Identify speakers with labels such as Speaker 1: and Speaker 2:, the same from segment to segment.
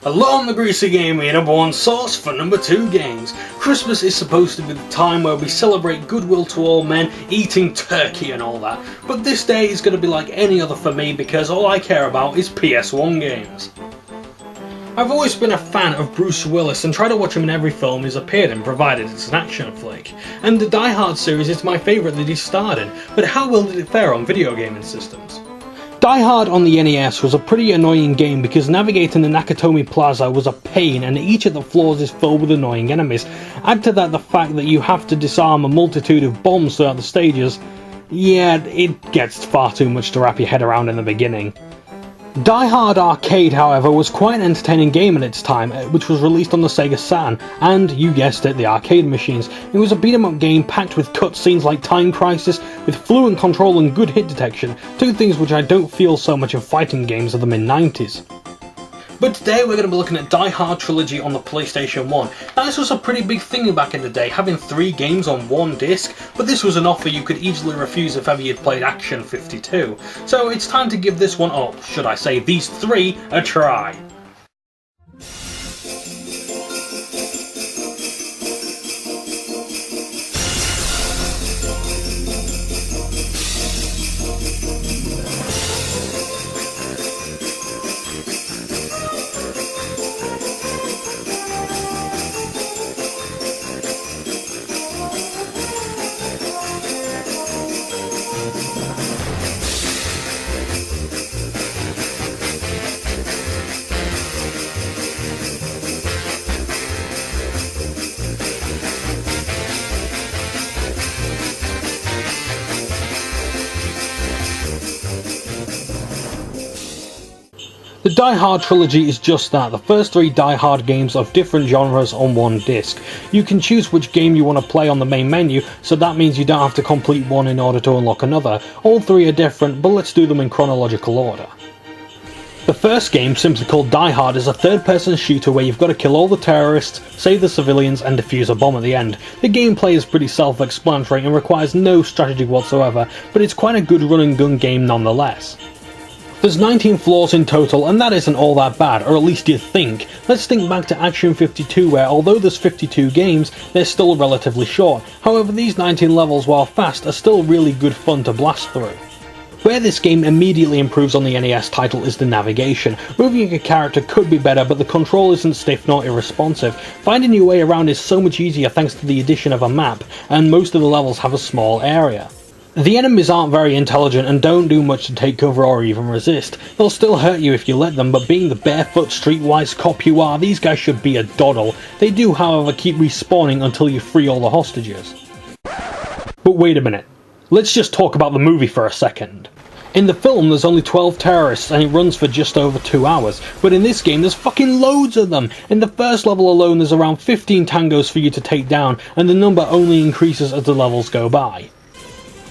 Speaker 1: Hello, I'm the Greasy Gamer, your number one source for number 2 games. Christmas is supposed to be the time where we celebrate goodwill to all men, eating turkey and all that, but this day is going to be like any other for me because all I care about is PS1 games. I've always been a fan of Bruce Willis and try to watch him in every film he's appeared in, provided it's an action flick. And the Die Hard series is my favourite that he starred in, but how well did it fare on video gaming systems? Die Hard on the NES was a pretty annoying game because navigating the Nakatomi Plaza was a pain and each of the floors is filled with annoying enemies. Add to that the fact that you have to disarm a multitude of bombs throughout the stages. Yeah, it gets far too much to wrap your head around in the beginning. Die Hard Arcade, however, was quite an entertaining game at its time, which was released on the Sega Saturn, and, you guessed it, the arcade machines. It was a beat-em-up game packed with cutscenes like Time Crisis, with fluent control and good hit detection, two things which I don't feel so much in fighting games of the mid-90s. But today we're going to be looking at Die Hard Trilogy on the PlayStation 1. Now this was a pretty big thing back in the day, having 3 games on one disc, but this was an offer you could easily refuse if ever you'd played Action 52. So it's time to give this one, or should I say these 3, a try. The Die Hard Trilogy is just that, the first 3 Die Hard games of different genres on one disc. You can choose which game you want to play on the main menu, so that means you don't have to complete one in order to unlock another. All 3 are different, but let's do them in chronological order. The first game, simply called Die Hard, is a third-person shooter where you've got to kill all the terrorists, save the civilians, and defuse a bomb at the end. The gameplay is pretty self-explanatory and requires no strategy whatsoever, but it's quite a good run-and-gun game nonetheless. There's 19 floors in total, and that isn't all that bad, or at least you'd think. Let's think back to Action 52 where, although there's 52 games, they're still relatively short. However, these 19 levels, while fast, are still really good fun to blast through. Where this game immediately improves on the NES title is the navigation. Moving a character could be better, but the control isn't stiff nor irresponsive. Finding your way around is so much easier thanks to the addition of a map, and most of the levels have a small area. The enemies aren't very intelligent and don't do much to take cover or even resist. They'll still hurt you if you let them, but being the barefoot streetwise cop you are, these guys should be a doddle. They do, however, keep respawning until you free all the hostages. But wait a minute. Let's just talk about the movie for a second. In the film there's only 12 terrorists and it runs for just over 2 hours, but in this game there's fucking loads of them! In the first level alone there's around 15 tangos for you to take down, and the number only increases as the levels go by.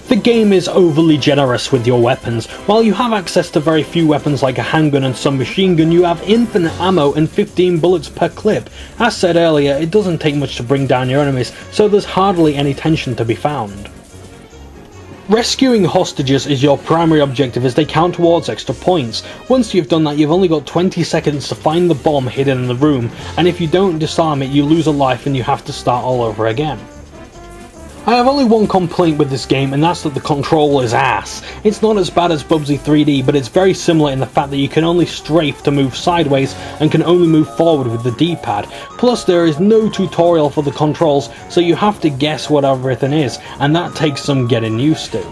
Speaker 1: The game is overly generous with your weapons. While you have access to very few weapons like a handgun and some machine gun, you have infinite ammo and 15 bullets per clip. As said earlier, it doesn't take much to bring down your enemies, so there's hardly any tension to be found. Rescuing hostages is your primary objective as they count towards extra points. Once you've done that, you've only got 20 seconds to find the bomb hidden in the room, and if you don't disarm it, you lose a life and you have to start all over again. I have only one complaint with this game, and that's that the control is ass. It's not as bad as Bubsy 3D, but it's very similar in the fact that you can only strafe to move sideways and can only move forward with the D-pad. Plus there is no tutorial for the controls, so you have to guess what everything is, and that takes some getting used to.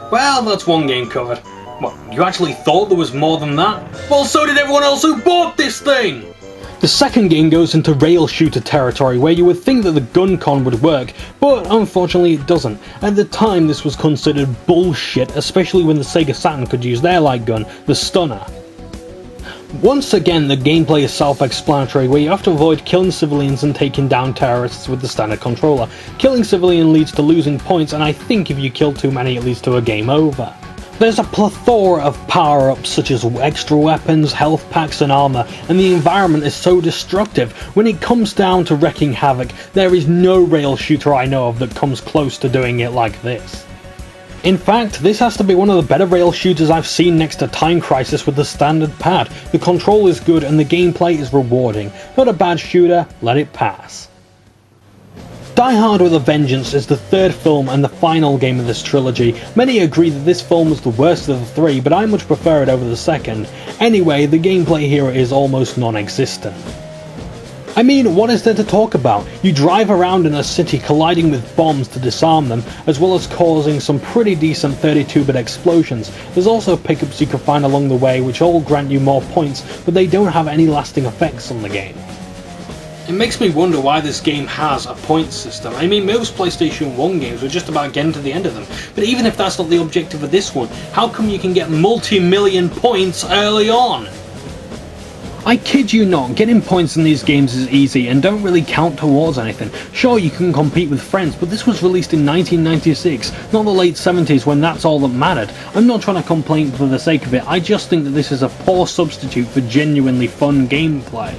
Speaker 1: Well, that's one game covered. What, you actually thought there was more than that? Well, so did everyone else who bought this thing! The second game goes into rail shooter territory, where you would think that the gun con would work, but unfortunately it doesn't. At the time this was considered bullshit, especially when the Sega Saturn could use their light gun, the Stunner. Once again the gameplay is self-explanatory, where you have to avoid killing civilians and taking down terrorists with the standard controller. Killing civilian leads to losing points, and I think if you kill too many it leads to a game over. There's a plethora of power-ups such as extra weapons, health packs and armor, and the environment is so destructive. When it comes down to wreaking havoc, there is no rail shooter I know of that comes close to doing it like this. In fact, this has to be one of the better rail shooters I've seen next to Time Crisis with the standard pad. The control is good and the gameplay is rewarding. Not a bad shooter, let it pass. Die Hard with a Vengeance is the third film and the final game of this trilogy. Many agree that this film was the worst of the three, but I much prefer it over the second. Anyway, the gameplay here is almost non-existent. I mean, what is there to talk about? You drive around in a city colliding with bombs to disarm them, as well as causing some pretty decent 32-bit explosions. There's also pickups you can find along the way which all grant you more points, but they don't have any lasting effects on the game. It makes me wonder why this game has a point system. I mean, most PlayStation 1 games were just about getting to the end of them, but even if that's not the objective of this one, how come you can get multi-million points early on? I kid you not, getting points in these games is easy and don't really count towards anything. Sure, you can compete with friends, but this was released in 1996, not the late 70s when that's all that mattered. I'm not trying to complain for the sake of it, I just think that this is a poor substitute for genuinely fun gameplay.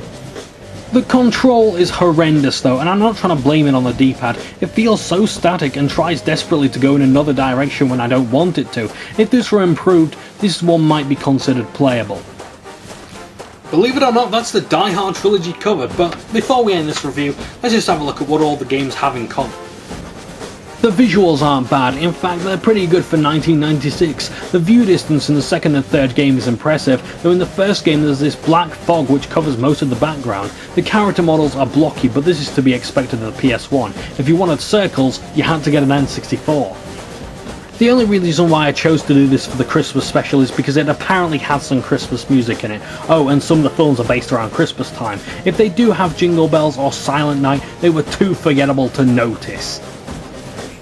Speaker 1: The control is horrendous though, and I'm not trying to blame it on the D-pad. It feels so static and tries desperately to go in another direction when I don't want it to. If this were improved, this one might be considered playable. Believe it or not, that's the Die Hard trilogy covered, but before we end this review, let's just have a look at what all the games have in common. The visuals aren't bad, in fact they're pretty good for 1996. The view distance in the second and third game is impressive, though in the first game there's this black fog which covers most of the background. The character models are blocky, but this is to be expected of the PS1. If you wanted circles, you had to get an N64. The only reason why I chose to do this for the Christmas special is because it apparently has some Christmas music in it. Oh, and some of the films are based around Christmas time. If they do have Jingle Bells or Silent Night, they were too forgettable to notice.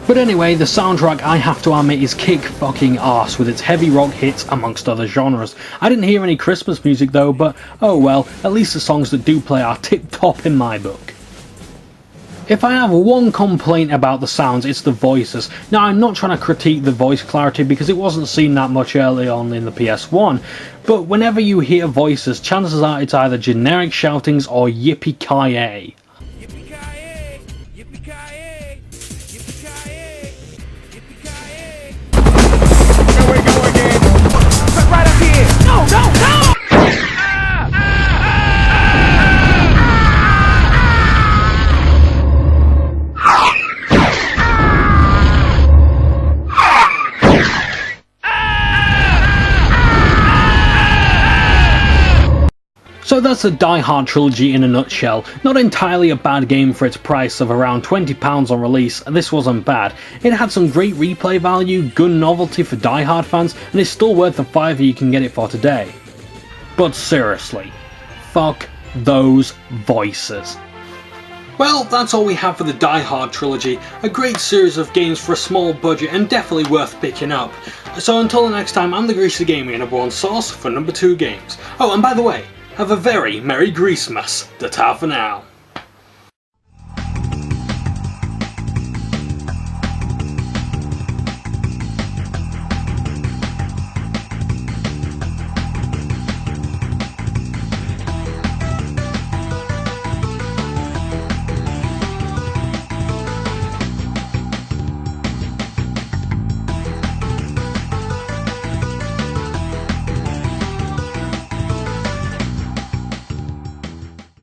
Speaker 1: But anyway, the soundtrack, I have to admit, is kick fucking arse with its heavy rock hits amongst other genres. I didn't hear any Christmas music though, but oh well, at least the songs that do play are tip top in my book. If I have one complaint about the sounds, it's the voices. Now, I'm not trying to critique the voice clarity because it wasn't seen that much early on in the PS1, but whenever you hear voices, chances are it's either generic shoutings or yippee-ki-yay.
Speaker 2: Yippee-ki-yay! Yippee-ki-yay! Yippee-ki-yay! Yippee-ki-yay! Here we go again! Right up here! No, no, no!
Speaker 1: So that's the Die Hard trilogy in a nutshell. Not entirely a bad game for its price of around £20 on release, this wasn't bad. It had some great replay value, good novelty for Die Hard fans, and it's still worth the $5 you can get it for today. But seriously, fuck those voices. Well, that's all we have for the Die Hard trilogy, a great series of games for a small budget and definitely worth picking up. So until the next time, I'm the Greasy Gamer, your number one source for number 2 games. Oh, and by the way, have a very Merry Greasmas. Ta-ta for now.